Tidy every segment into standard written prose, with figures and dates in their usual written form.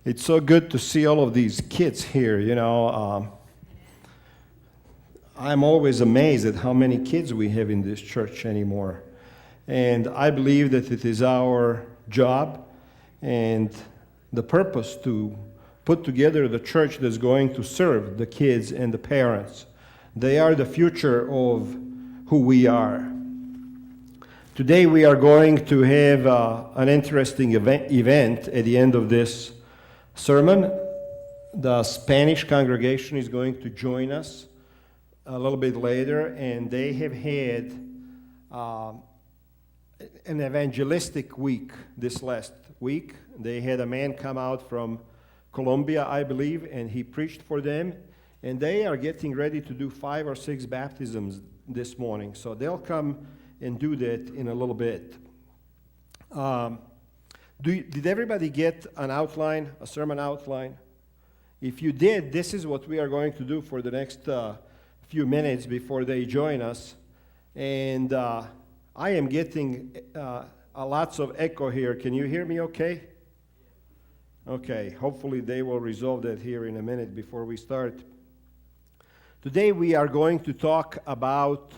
It's so good to see all of these kids here, I'm always amazed at how many kids we have in this church anymore. And I believe that it is our job and the purpose to put together the church that's going to serve the kids and the parents. They are the future of who we are. Today we are going to have an interesting event at the end of this sermon. The Spanish congregation is going to join us a little bit later, and they have had an evangelistic week this last week. They had a man come out from Colombia, I believe, and he preached for them, and they are getting ready to do 5 or 6 baptisms this morning, so they'll come and do that in a little bit. Did everybody get an outline, a sermon outline? If you did, this is what we are going to do for the next few minutes before they join us. And I am getting lots of echo here. Can you hear me okay? Okay, hopefully they will resolve that here in a minute before we start. Today we are going to talk about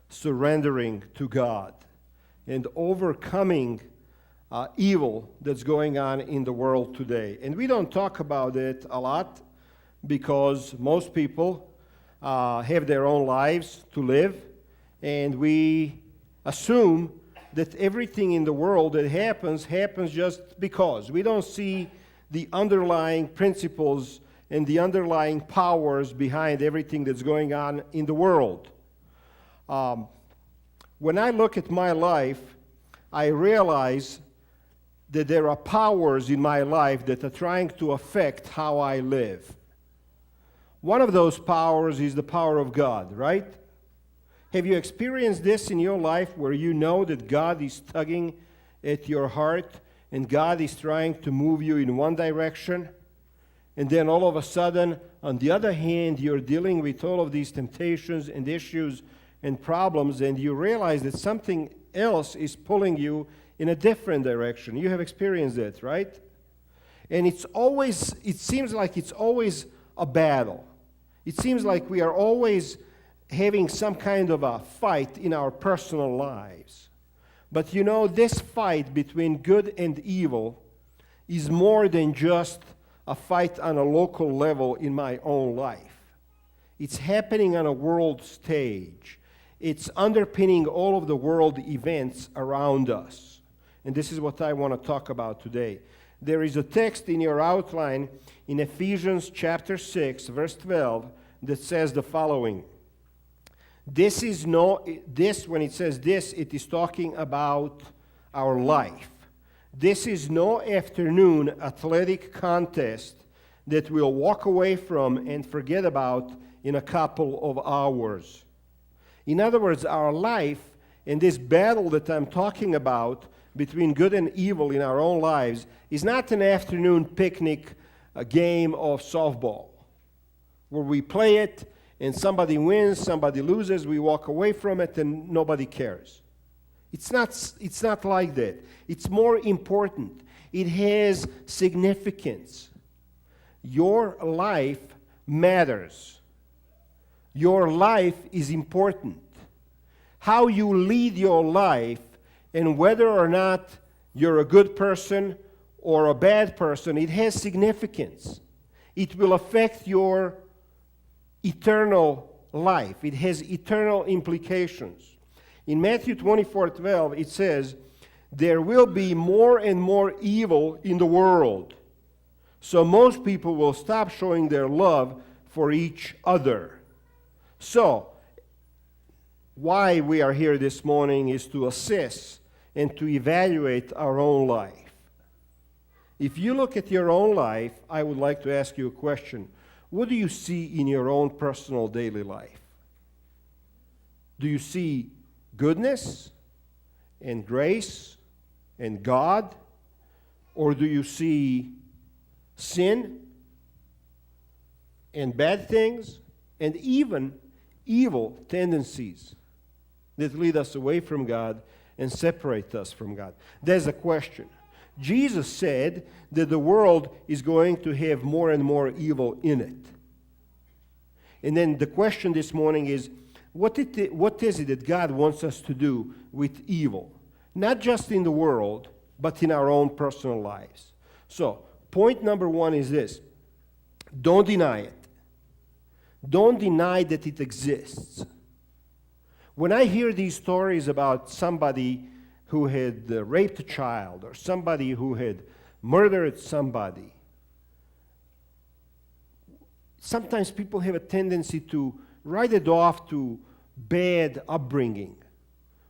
surrendering to God and overcoming evil that's going on in the world today. And we don't talk about it a lot because most people have their own lives to live, and we assume that everything in the world that happens just because. We don't see the underlying principles and the underlying powers behind everything that's going on in the world. When I look at my life, I realize that there are powers in my life that are trying to affect how I live. One of those powers is the power of God, right? Have you experienced this in your life where you know that God is tugging at your heart and God is trying to move you in one direction? And then all of a sudden, on the other hand, you're dealing with all of these temptations and issues and problems, and you realize that something else is pulling you in a different direction. You have experienced that, right? And it seems like it's always a battle. It seems like we are always having some kind of a fight in our personal lives. But this fight between good and evil is more than just a fight on a local level in my own life. It's happening on a world stage. It's underpinning all of the world events around us. And this is what I want to talk about today. There is a text in your outline in Ephesians chapter 6, verse 12, that says the following. When it says this, it is talking about our life. This is no afternoon athletic contest that we'll walk away from and forget about in a couple of hours. In other words, our life and this battle that I'm talking about between good and evil in our own lives is not an afternoon picnic, a game of softball, where we play it and somebody wins, somebody loses, we walk away from it and nobody cares. It's not like that. It's more important. It has significance. Your life matters. Your life is important. How you lead your life and whether or not you're a good person or a bad person, it has significance. It will affect your eternal life. It has eternal implications. In Matthew 24:12, it says, there will be more and more evil in the world. So most people will stop showing their love for each other. So, why we are here this morning is to assess and to evaluate our own life. If you look at your own life, I would like to ask you a question. What do you see in your own personal daily life? Do you see goodness and grace and God? Or do you see sin and bad things and even evil tendencies that lead us away from God and separate us from God? There's a question. Jesus said that the world is going to have more and more evil in it. And then the question this morning is, what is it that God wants us to do with evil? Not just in the world, but in our own personal lives. So, point number one is this. Don't deny it. Don't deny that it exists. When I hear these stories about somebody who had raped a child or somebody who had murdered somebody, sometimes people have a tendency to write it off to bad upbringing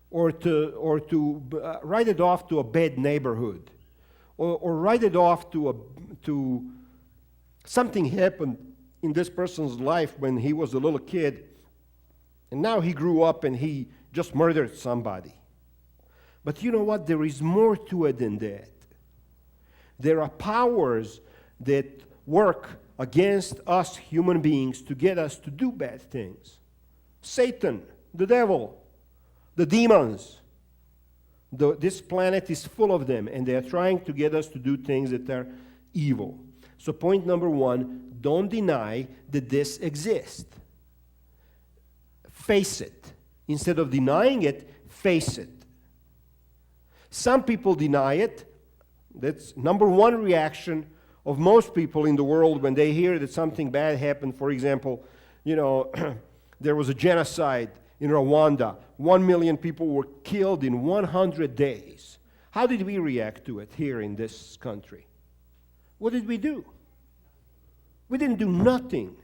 or to write it off to a bad neighborhood or write it off to something happened in this person's life when he was a little kid and now he grew up and he just murdered somebody. But you know what? There is more to it than that. There are powers that work against us human beings to get us to do bad things. Satan, the devil, the demons. This planet is full of them, and they are trying to get us to do things that are evil. So point number one, don't deny that this exists. Face it. Instead of denying it, face it. Some people deny it. That's number one reaction of most people in the world when they hear that something bad happened. For example, there was a genocide in Rwanda. 1 million people were killed in 100 days. How did we react to it here in this country? What did we do? We didn't do nothing.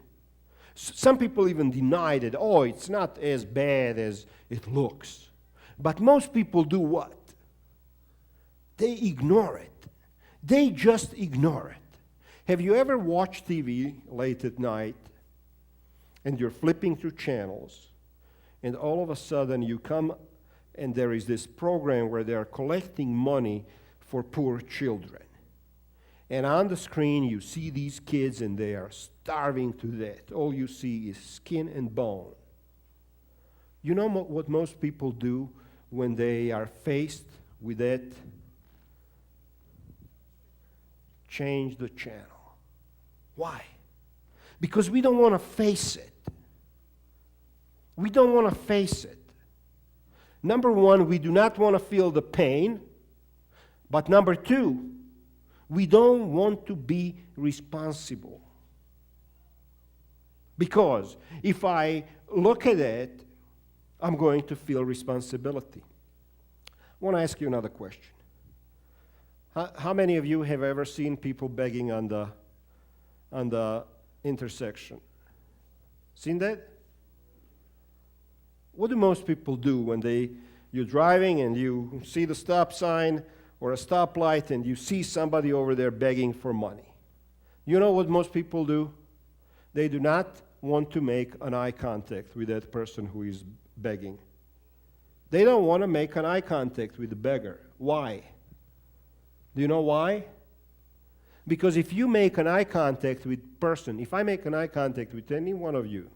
Some people even deny that, it's not as bad as it looks. But most people do what? They ignore it. They just ignore it. Have you ever watched TV late at night and you're flipping through channels and all of a sudden you come and there is this program where they are collecting money for poor children. And on the screen you see these kids and they are starving to death. All you see is skin and bone. You know what most people do when they are faced with that? Change the channel. Why? Because we don't want to face it. We don't want to face it. Number one, we do not want to feel the pain. But number two, we don't want to be responsible. Because if I look at it, I'm going to feel responsibility. I want to ask you another question. How many of you have ever seen people begging on the intersection? Seen that? What do most people do when you're driving and you see the stop sign or a stoplight and you see somebody over there begging for money? You know what most people do? They do not want to make an eye contact with that person who is begging. They don't want to make an eye contact with the beggar. Why? Do you know why? Because if you make an eye contact with if I make an eye contact with any one of you,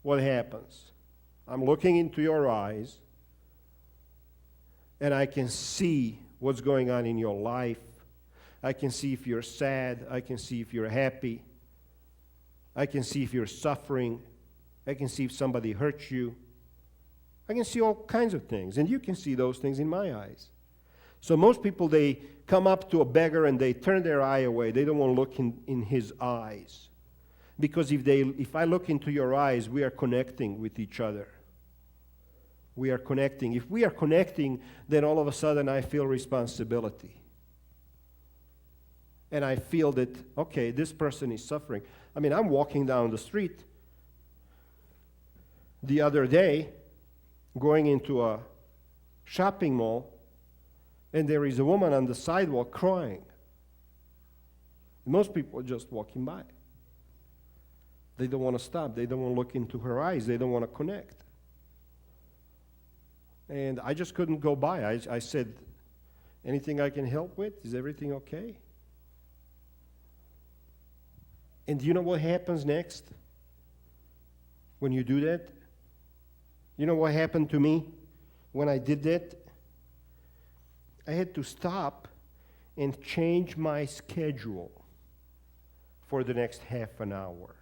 what happens? I'm looking into your eyes, and I can see what's going on in your life. I can see if you're sad. I can see if you're happy. I can see if you're suffering. I can see if somebody hurts you. I can see all kinds of things, and you can see those things in my eyes. So most people, they come up to a beggar and they turn their eye away. They don't want to look in his eyes. Because if I look into your eyes, we are connecting with each other. We are connecting. If we are connecting, then all of a sudden I feel responsibility. And I feel that, okay, this person is suffering. I mean, I'm walking down the street the other day, going into a shopping mall, and there is a woman on the sidewalk crying. Most people are just walking by. They don't want to stop. They don't want to look into her eyes. They don't want to connect. And I just couldn't go by. I said, anything I can help with? Is everything okay? And do you know what happens next when you do that? You know what happened to me when I did that? I had to stop and change my schedule for the next half an hour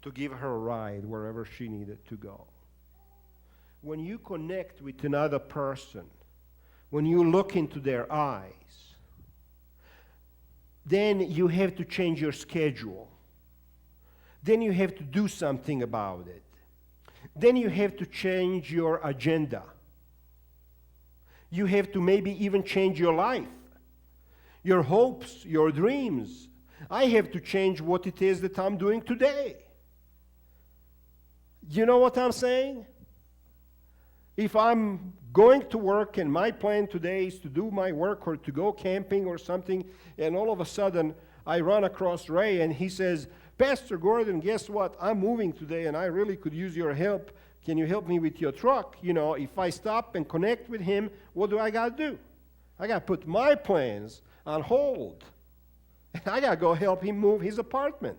to give her a ride wherever she needed to go. When you connect with another person, when you look into their eyes, then you have to change your schedule. Then you have to do something about it. Then you have to change your agenda. You have to maybe even change your life, your hopes, your dreams. I have to change what it is that I'm doing today. You know what I'm saying? If I'm going to work and my plan today is to do my work or to go camping or something, and all of a sudden I run across Ray and he says, Pastor Gordon, guess what? I'm moving today and I really could use your help. Can you help me with your truck? You know, if I stop and connect with him, what do I got to do? I got to put my plans on hold. I got to go help him move his apartment.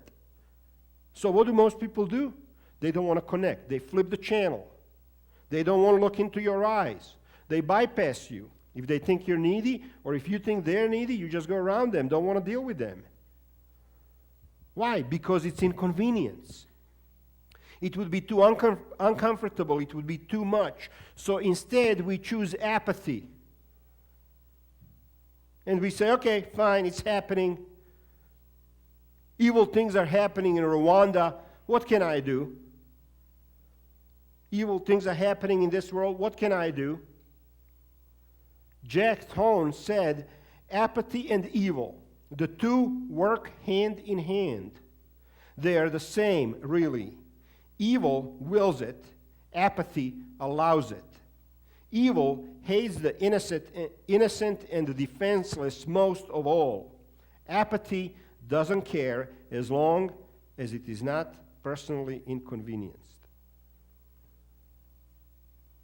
So what do most people do? They don't want to connect. They flip the channel. They don't want to look into your eyes. They bypass you. If they think you're needy or if you think they're needy, you just go around them. Don't want to deal with them. Why? Because it's inconvenience. It would be too uncomfortable. It would be too much. So instead, we choose apathy. And we say, okay, fine, it's happening. Evil things are happening in Rwanda. What can I do? Evil things are happening in this world. What can I do? Jack Tone said, apathy and evil, the two work hand in hand. They are the same, really. Evil wills it. Apathy allows it. Evil hates the innocent and the defenseless most of all. Apathy doesn't care as long as it is not personally inconvenienced.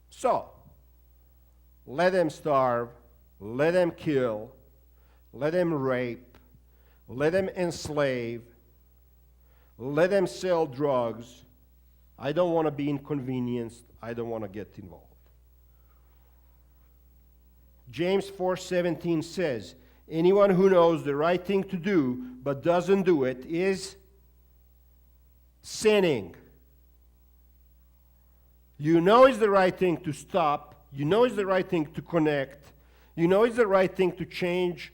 So, let them starve, let them kill, let them rape, let them enslave, let them sell drugs. I don't want to be inconvenienced. I don't want to get involved. James 4:17 says, anyone who knows the right thing to do but doesn't do it is sinning. You know it's the right thing to stop. You know it's the right thing to connect. You know it's the right thing to change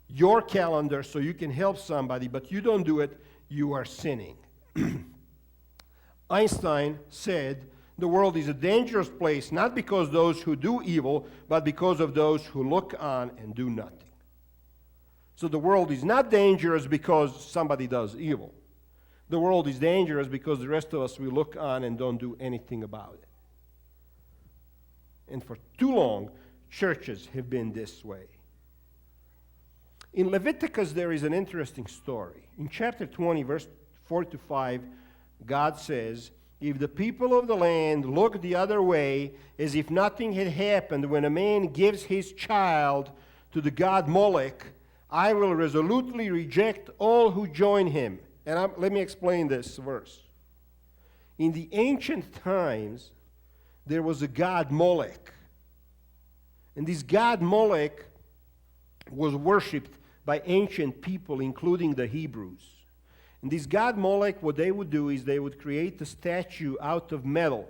your calendar so you can help somebody, but you don't do it, you are sinning. Einstein said, the world is a dangerous place, not because those who do evil, but because of those who look on and do nothing. So the world is not dangerous because somebody does evil. The world is dangerous because the rest of us, we look on and don't do anything about it. And for too long, churches have been this way. In Leviticus, there is an interesting story. In chapter 20, verse 4-5, God says, if the people of the land look the other way, as if nothing had happened, when a man gives his child to the god Molech, I will resolutely reject all who join him. And let me explain this verse. In the ancient times, there was a god Molech. And this god Molech was worshipped by ancient people, including the Hebrews. And this god Molech, what they would do is they would create a statue out of metal.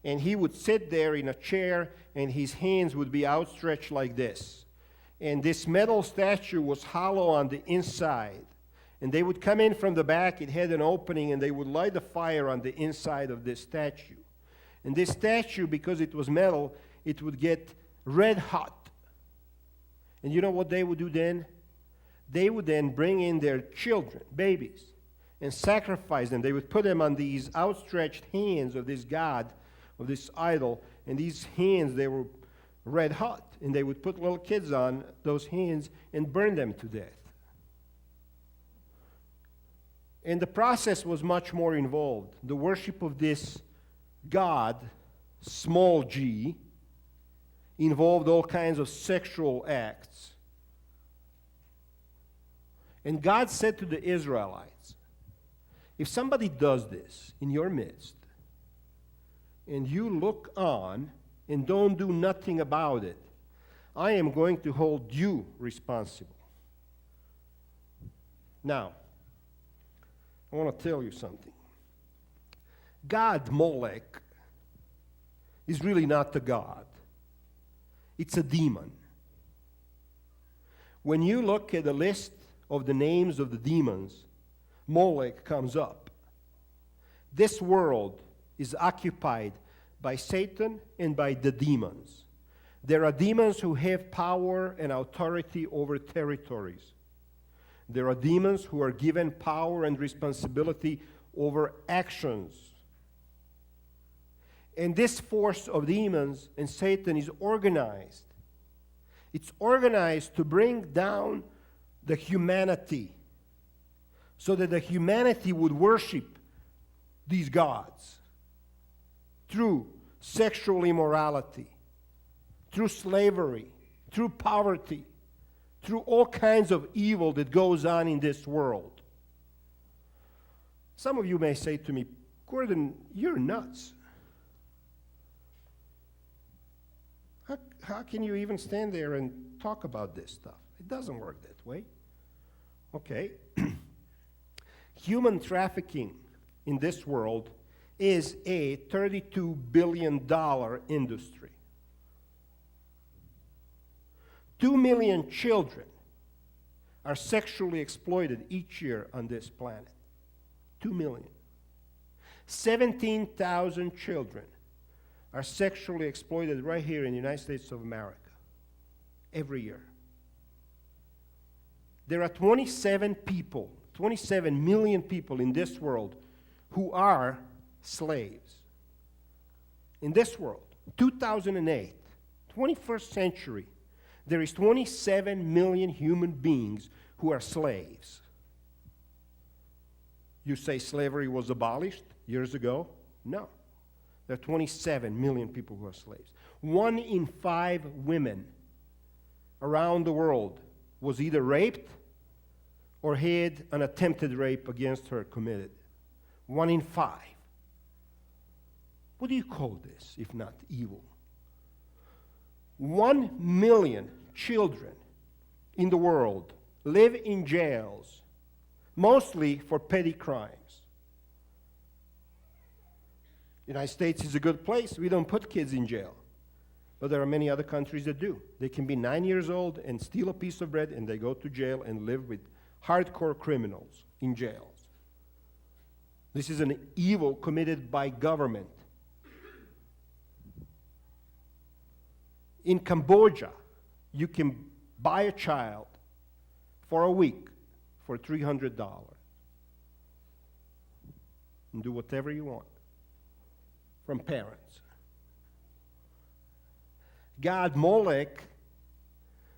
And he would sit there in a chair, and his hands would be outstretched like this. And this metal statue was hollow on the inside. And they would come in from the back, it had an opening, and they would light a fire on the inside of this statue. And this statue, because it was metal, it would get red hot. And you know what they would do then? They would then bring in their children, babies, and sacrifice them. They would put them on these outstretched hands of this god, of this idol, and these hands, they were red hot. And they would put little kids on those hands and burn them to death. And the process was much more involved. The worship of this god, small g, involved all kinds of sexual acts. And God said to the Israelites, if somebody does this in your midst, and you look on and don't do nothing about it, I am going to hold you responsible. Now, I want to tell you something. God, Molech, is really not a god. It's a demon. When you look at the list of the names of the demons, Molech comes up. This world is occupied by Satan and by the demons. There are demons who have power and authority over territories. There are demons who are given power and responsibility over actions. And this force of demons and Satan is organized. It's organized to bring down the humanity so that the humanity would worship these gods through sexual immorality, through slavery, through poverty, through all kinds of evil that goes on in this world. Some of you may say to me, Gordon, you're nuts. How can you even stand there and talk about this stuff? It doesn't work that way. Okay. Human trafficking in this world is a $32 billion industry. 2 million children are sexually exploited each year on this planet. 2 million. 17,000 children are sexually exploited right here in the United States of America every year. There are 27 million people in this world who are slaves. In this world, 2008, 21st century, there is 27 million human beings who are slaves. You say slavery was abolished years ago? No. There are 27 million people who are slaves. 1 in 5 women around the world was either raped or had an attempted rape against her committed. 1 in 5. What do you call this if not evil? 1 million children in the world live in jails, mostly for petty crimes. The United States is a good place. We don't put kids in jail. But there are many other countries that do. They can be 9 years old and steal a piece of bread, and they go to jail and live with hardcore criminals in jails. This is an evil committed by government. In Cambodia, you can buy a child for a week for $300 and do whatever you want from parents. God, Molech,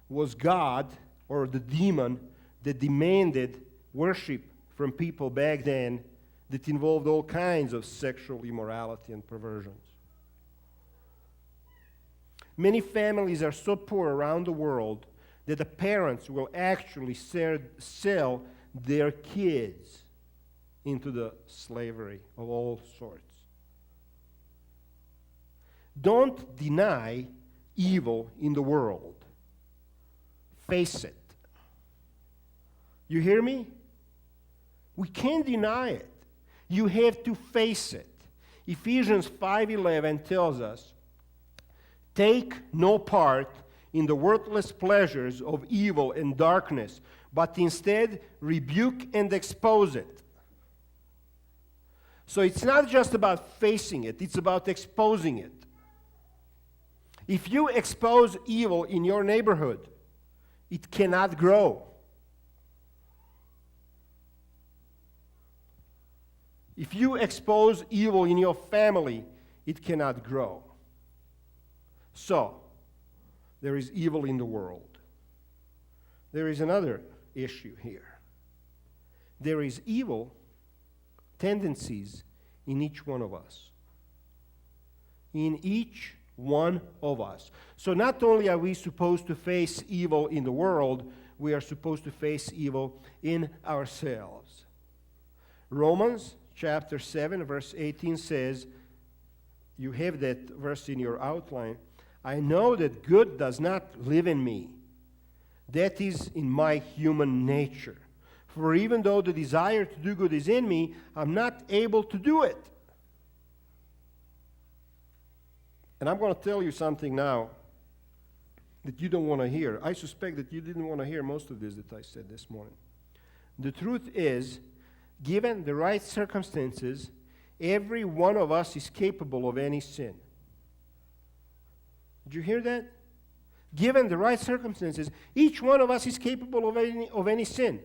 was God, or the demon, that demanded worship from people back then that involved all kinds of sexual immorality and perversions. Many families are so poor around the world that the parents will actually sell their kids into the slavery of all sorts. Don't deny evil in the world. Face it. You hear me? We can't deny it. You have to face it. Ephesians 5:11 tells us, take no part in the worthless pleasures of evil and darkness, but instead rebuke and expose it. So it's not just about facing it, it's about exposing it. If you expose evil in your neighborhood, it cannot grow. If you expose evil in your family, it cannot grow. So, there is evil in the world. There is another issue here. There is evil tendencies in each one of us. In each one of us. So not only are we supposed to face evil in the world, we are supposed to face evil in ourselves. Romans chapter 7, verse 18 says, you have that verse in your outline, I know that good does not live in me. That is in my human nature. For even though the desire to do good is in me, I'm not able to do it. And I'm going to tell you something now that you don't want to hear. I suspect that you didn't want to hear most of this that I said this morning. The truth is, given the right circumstances, every one of us is capable of any sin. Did you hear that? Given the right circumstances, each one of us is capable of any sin.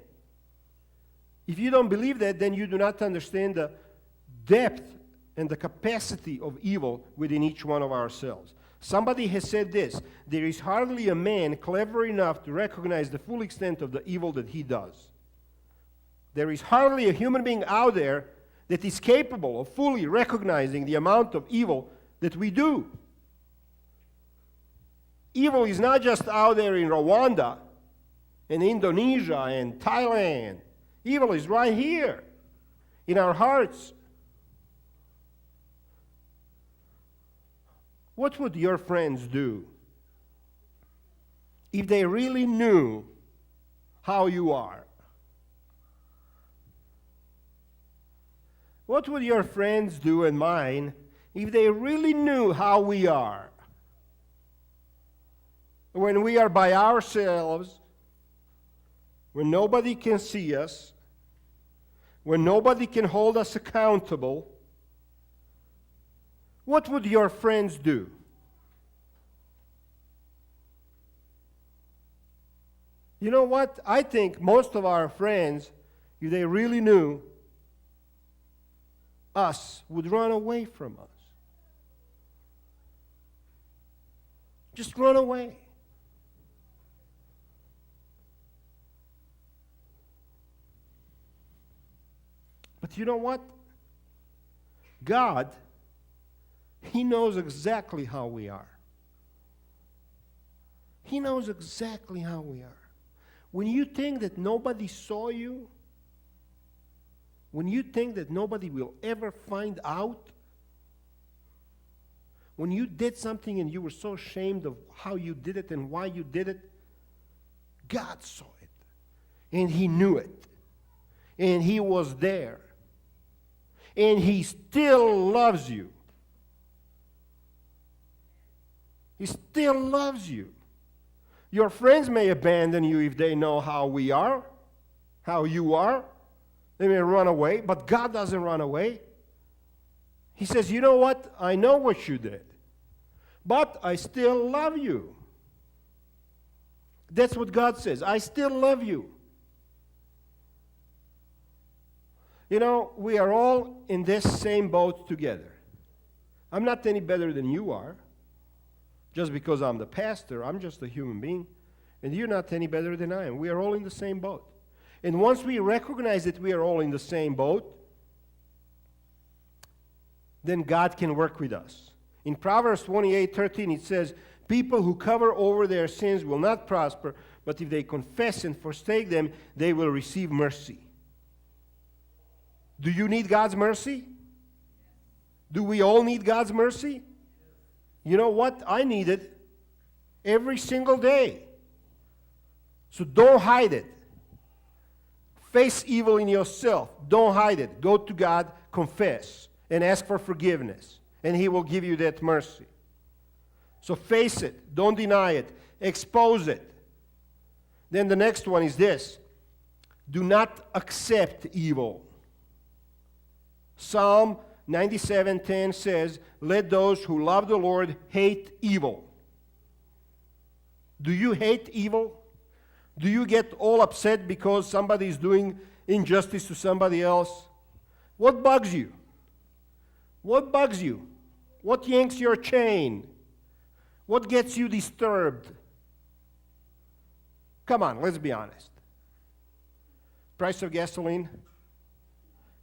If you don't believe that, then you do not understand the depth and the capacity of evil within each one of ourselves. Somebody has said this: there is hardly a man clever enough to recognize the full extent of the evil that he does. There is hardly a human being out there that is capable of fully recognizing the amount of evil that we do. Evil is not just out there in Rwanda and Indonesia and Thailand. Evil is right here in our hearts. What would your friends do if they really knew how you are? What would your friends do and mine if they really knew how we are? When we are by ourselves, when nobody can see us, when nobody can hold us accountable, what would your friends do? You know what? I think most of our friends, if they really knew us, would run away from us. Just run away. But you know what? God, He knows exactly how we are. He knows exactly how we are. When you think that nobody saw you, when you think that nobody will ever find out, when you did something and you were so ashamed of how you did it and why you did it, God saw it. And He knew it. And He was there. And He still loves you. He still loves you. Your friends may abandon you if they know how we are, how you are. They may run away, but God doesn't run away. He says, you know what? I know what you did, but I still love you. That's what God says. I still love you. You know, we are all in this same boat together. I'm not any better than you are. Just because I'm the pastor, I'm just a human being. And you're not any better than I am. We are all in the same boat. And once we recognize that we are all in the same boat, then God can work with us. In Proverbs 28:13, it says, people who cover over their sins will not prosper, but if they confess and forsake them, they will receive mercy. Do you need God's mercy? Do we all need God's mercy? You know what? I need it every single day. So don't hide it. Face evil in yourself. Don't hide it. Go to God, confess, and ask for forgiveness. And He will give you that mercy. So face it. Don't deny it. Expose it. Then the next one is this. Do not accept evil. Psalm 97:10 says, let those who love the Lord hate evil. Do you hate evil? Do you get all upset because somebody is doing injustice to somebody else? What bugs you? What bugs you? What yanks your chain? What gets you disturbed? Come on, let's be honest. Price of gasoline?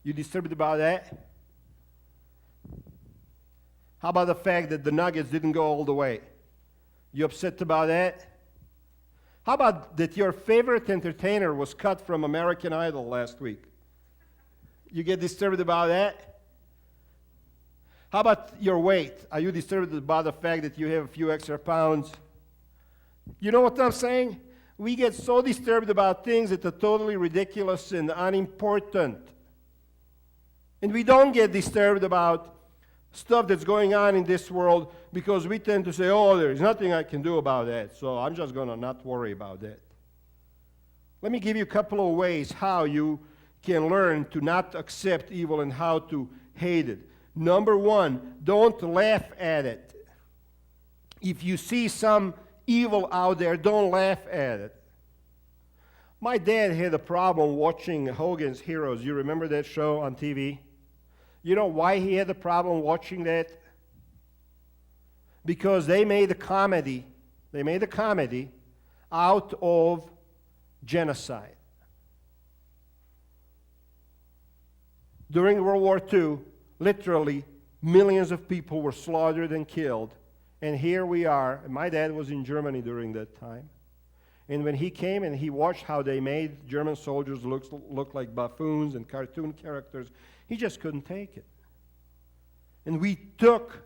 You disturbed about that? How about the fact that the Nuggets didn't go all the way? You upset about that? How about that your favorite entertainer was cut from American Idol last week? You get disturbed about that? How about your weight? Are you disturbed about the fact that you have a few extra pounds? You know what I'm saying? We get so disturbed about things that are totally ridiculous and unimportant. And we don't get disturbed about stuff that's going on in this world because we tend to say, oh, there's nothing I can do about that, so I'm just going to not worry about that. Let me give you a couple of ways how you can learn to not accept evil and how to hate it. Number one, don't laugh at it. If you see some evil out there, don't laugh at it. My dad had a problem watching Hogan's Heroes. You remember that show on TV? You know why he had a problem watching that? Because they made a comedy out of genocide. During World War II, literally millions of people were slaughtered and killed. And here we are. My dad was in Germany during that time. And when he came and he watched how they made German soldiers look like buffoons and cartoon characters, he just couldn't take it. And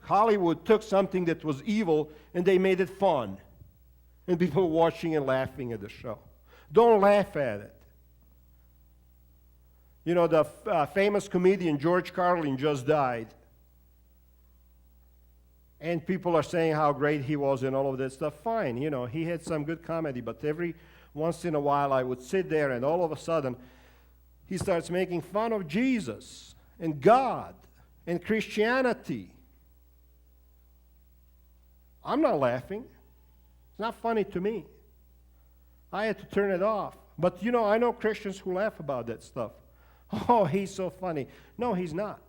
Hollywood took something that was evil and they made it fun. And people were watching and laughing at the show. Don't laugh at it. You know, the famous comedian George Carlin just died. And people are saying how great he was and all of that stuff. Fine, you know, he had some good comedy, but every once in a while I would sit there and all of a sudden he starts making fun of Jesus and God and Christianity. I'm not laughing. It's not funny to me. I had to turn it off. But, you know, I know Christians who laugh about that stuff. Oh, he's so funny. No, he's not.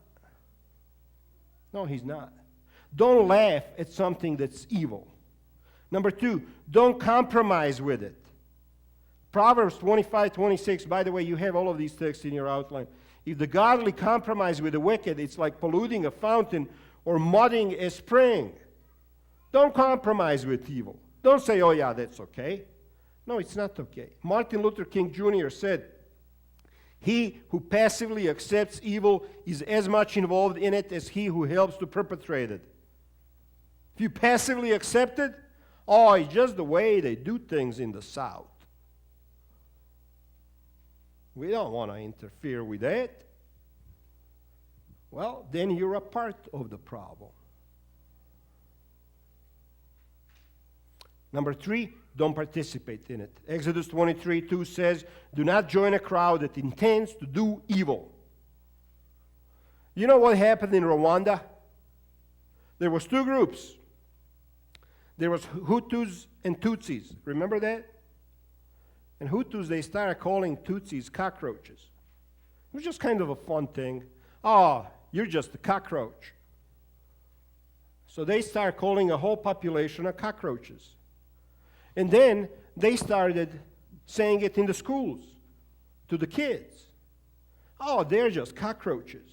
No, he's not. Don't laugh at something that's evil. Number two, don't compromise with it. Proverbs 25:26, by the way, you have all of these texts in your outline. If the godly compromise with the wicked, it's like polluting a fountain or mudding a spring. Don't compromise with evil. Don't say, oh yeah, that's okay. No, it's not okay. Martin Luther King Jr. said, he who passively accepts evil is as much involved in it as he who helps to perpetrate it. If you passively accept it, oh, it's just the way they do things in the South. We don't want to interfere with that. Well, then you're a part of the problem. Number three, don't participate in it. Exodus 23:2 says, do not join a crowd that intends to do evil. You know what happened in Rwanda? There was two groups. There was Hutus and Tutsis. Remember that? And Hutus, they started calling Tutsis cockroaches. It was just kind of a fun thing. Oh, you're just a cockroach. So they started calling a whole population of cockroaches. And then they started saying it in the schools to the kids. Oh, they're just cockroaches.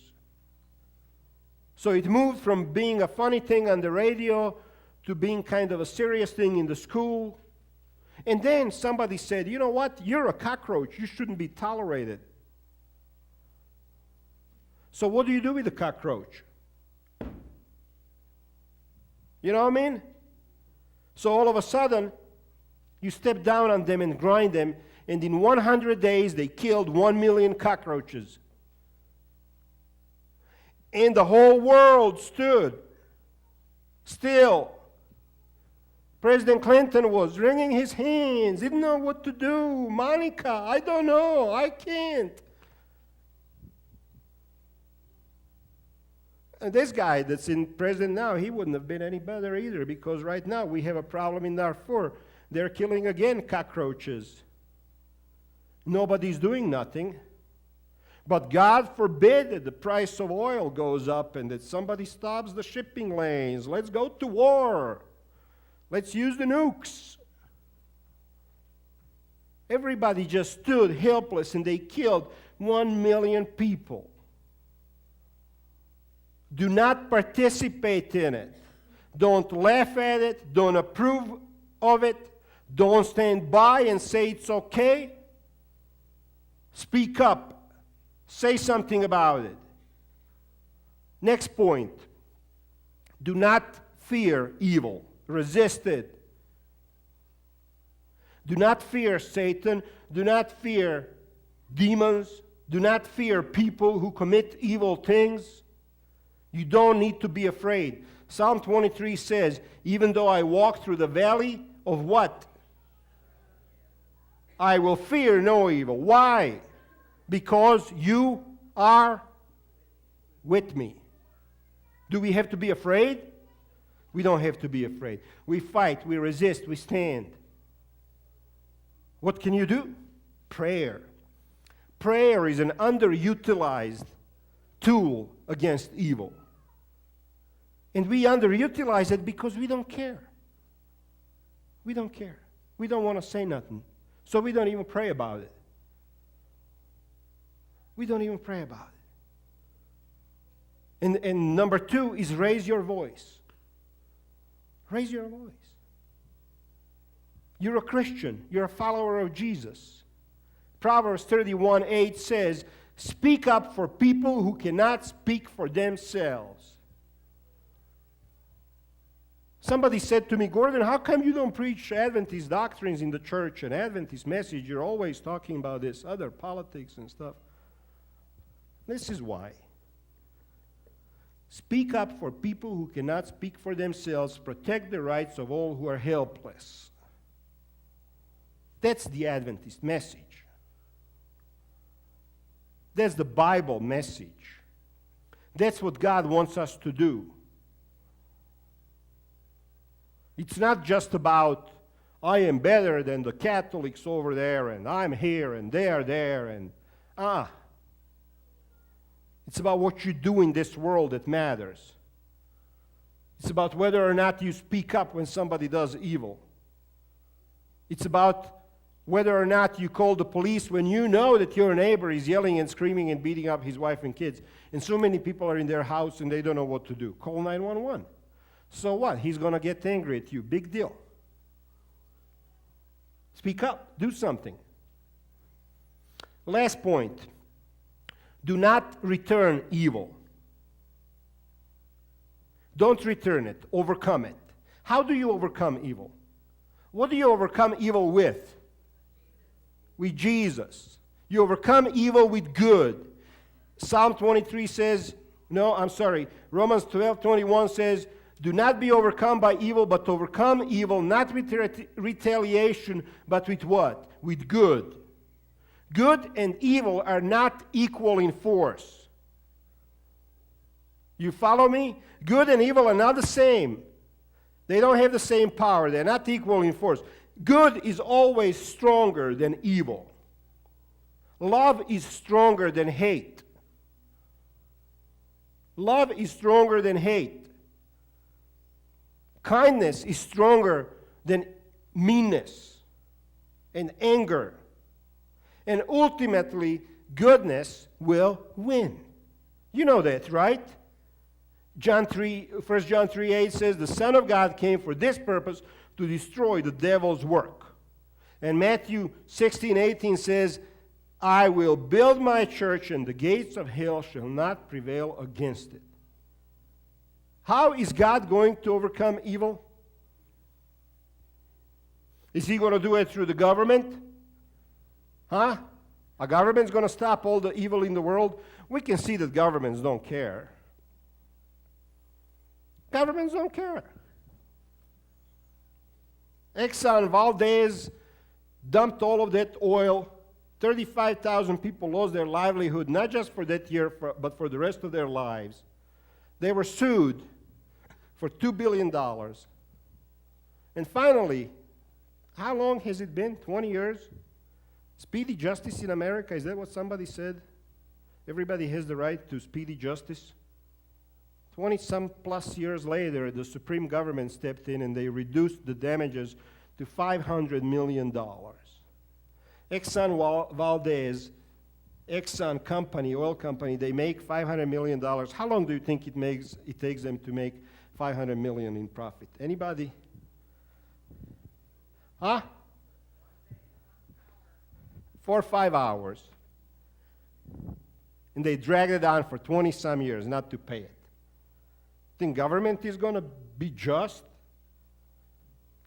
So it moved from being a funny thing on the radio to being kind of a serious thing in the school. And then somebody said, you know what? You're a cockroach. You shouldn't be tolerated. So what do you do with the cockroach? You know what I mean? So all of a sudden, you step down on them and grind them, and in 100 days, they killed 1 million cockroaches. And the whole world stood still. President Clinton was wringing his hands, didn't know what to do. Monica, I don't know, I can't. And this guy that's in president now, he wouldn't have been any better either, because right now we have a problem in Darfur. They're killing again cockroaches. Nobody's doing nothing. But God forbid that the price of oil goes up and that somebody stops the shipping lanes. Let's go to war. Let's use the nukes. Everybody just stood helpless and they killed 1 million people. Do not participate in it. Don't laugh at it. Don't approve of it. Don't stand by and say it's okay. Speak up. Say something about it. Next point. Do not fear evil. Resist it. Do not fear Satan. Do not fear demons. Do not fear people who commit evil things. You don't need to be afraid. Psalm 23 says, even though I walk through the valley of what? I will fear no evil. Why? Because you are with me. Do we have to be afraid? We don't have to be afraid. We fight, we resist, we stand. What can you do? Prayer. Prayer is an underutilized tool against evil. And we underutilize it because we don't care. We don't care. We don't want to say nothing. So we don't even pray about it. We don't even pray about it. And number 2 is raise your voice. Raise your voice. You're a Christian. You're a follower of Jesus. Proverbs 31:8 says, speak up for people who cannot speak for themselves. Somebody said to me, Gordon, how come you don't preach Adventist doctrines in the church and Adventist message? You're always talking about this other politics and stuff. This is why. Speak up for people who cannot speak for themselves. Protect the rights of all who are helpless. That's the Adventist message. That's the Bible message. That's what God wants us to do. It's not just about, I am better than the Catholics over there, and I'm here, and they are there, and It's about what you do in this world that matters. It's about whether or not you speak up when somebody does evil. It's about whether or not you call the police when you know that your neighbor is yelling and screaming and beating up his wife and kids. And so many people are in their house and they don't know what to do. Call 911. So what? He's going to get angry at you. Big deal. Speak up. Do something. Last point. Do not return evil. Don't return it. Overcome it. How do you overcome evil? What do you overcome evil with? With Jesus. You overcome evil with good. Psalm 23 says, Romans 12:21 says, do not be overcome by evil, but overcome evil, not with retaliation, but with what? With good. Good and evil are not equal in force. You follow me? Good and evil are not the same. They don't have the same power. They're not equal in force. Good is always stronger than evil. Love is stronger than hate. Love is stronger than hate. Kindness is stronger than meanness and anger. And ultimately, goodness will win. You know that, right? 1 John 3:8 says, the Son of God came for this purpose, to destroy the devil's work. And Matthew 16:18 says, I will build my church, and the gates of hell shall not prevail against it. How is God going to overcome evil? Is he going to do it through the government? A government's going to stop all the evil in the world? We can see that governments don't care. Governments don't care. Exxon Valdez dumped all of that oil. 35,000 people lost their livelihood, not just for that year, but for the rest of their lives. They were sued for $2 billion. And finally, how long has it been? 20 years? Speedy justice in America, is that what somebody said? Everybody has the right to speedy justice. 20-some plus years later, the Supreme Government stepped in and they reduced the damages to $500 million. Exxon Valdez, Exxon company, oil company, they make $500 million. How long do you think it takes them to make $500 million in profit? Anybody? 4 or 5 hours. And they dragged it on for 20-some years not to pay it. Think government is going to be just?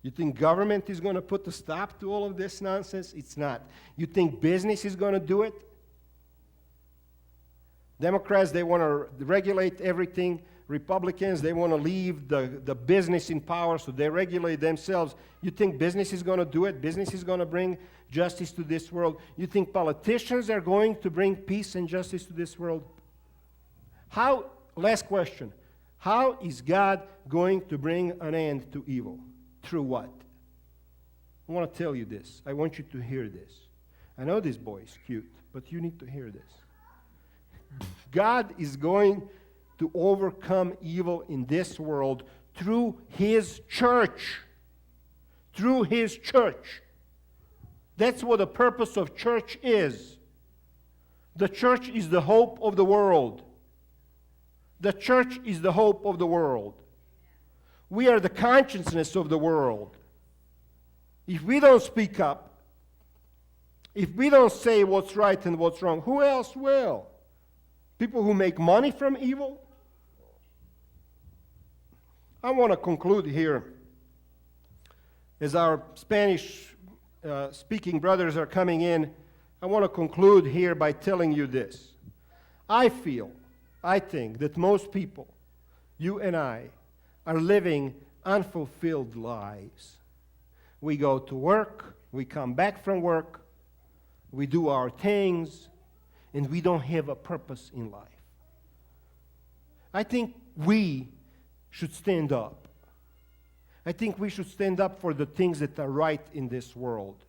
You think government is going to put a stop to all of this nonsense? It's not. You think business is going to do it? Democrats, they want to regulate everything. Republicans, they want to leave the business in power, so they regulate themselves. You think business is going to do it? Business is going to bring justice to this world? You think politicians are going to bring peace and justice to this world? How, last question, how is God going to bring an end to evil? Through what? I want to tell you this. I want you to hear this. I know this boy is cute, but you need to hear this. God is going to overcome evil in this world through His church. Through His church. That's what the purpose of church is. The church is the hope of the world. The church is the hope of the world. We are the consciousness of the world. If we don't speak up, if we don't say what's right and what's wrong, who else will? People who make money from evil? I want to conclude here. As our Spanish speaking brothers are coming in, I want to conclude here by telling you this. I think that most people, you and I, are living unfulfilled lives. We go to work, we come back from work, we do our things, and we don't have a purpose in life. I think we should stand up. I think we should stand up for the things that are right in this world.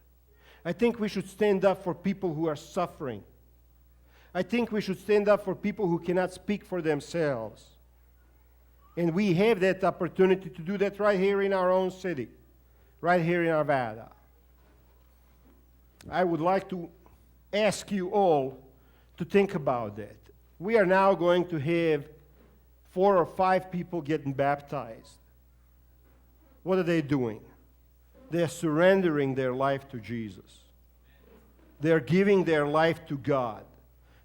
I think we should stand up for people who are suffering. I think we should stand up for people who cannot speak for themselves. And we have that opportunity to do that right here in our own city, right here in Arvada. I would like to ask you all to think about that. We are now going to have 4 or 5 people getting baptized. What are they doing? They're surrendering their life to Jesus. They're giving their life to God.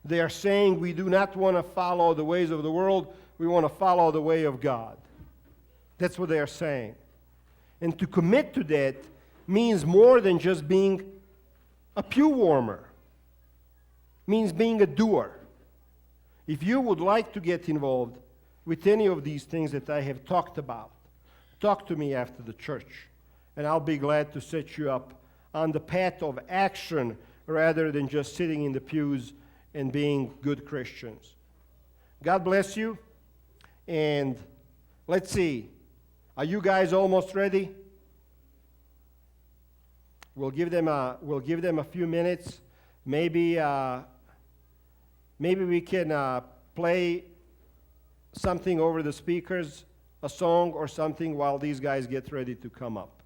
They are saying, we do not want to follow the ways of the world, we want to follow the way of God. That's what they are saying. And to commit to that means more than just being a pew warmer. It means being a doer. If you would like to get involved with any of these things that I have talked about, talk to me after the church, and I'll be glad to set you up on the path of action rather than just sitting in the pews and being good Christians. God bless you. And let's see, are you guys almost ready? We'll give them a few minutes. Maybe we can play something over the speakers, a song or something, while these guys get ready to come up.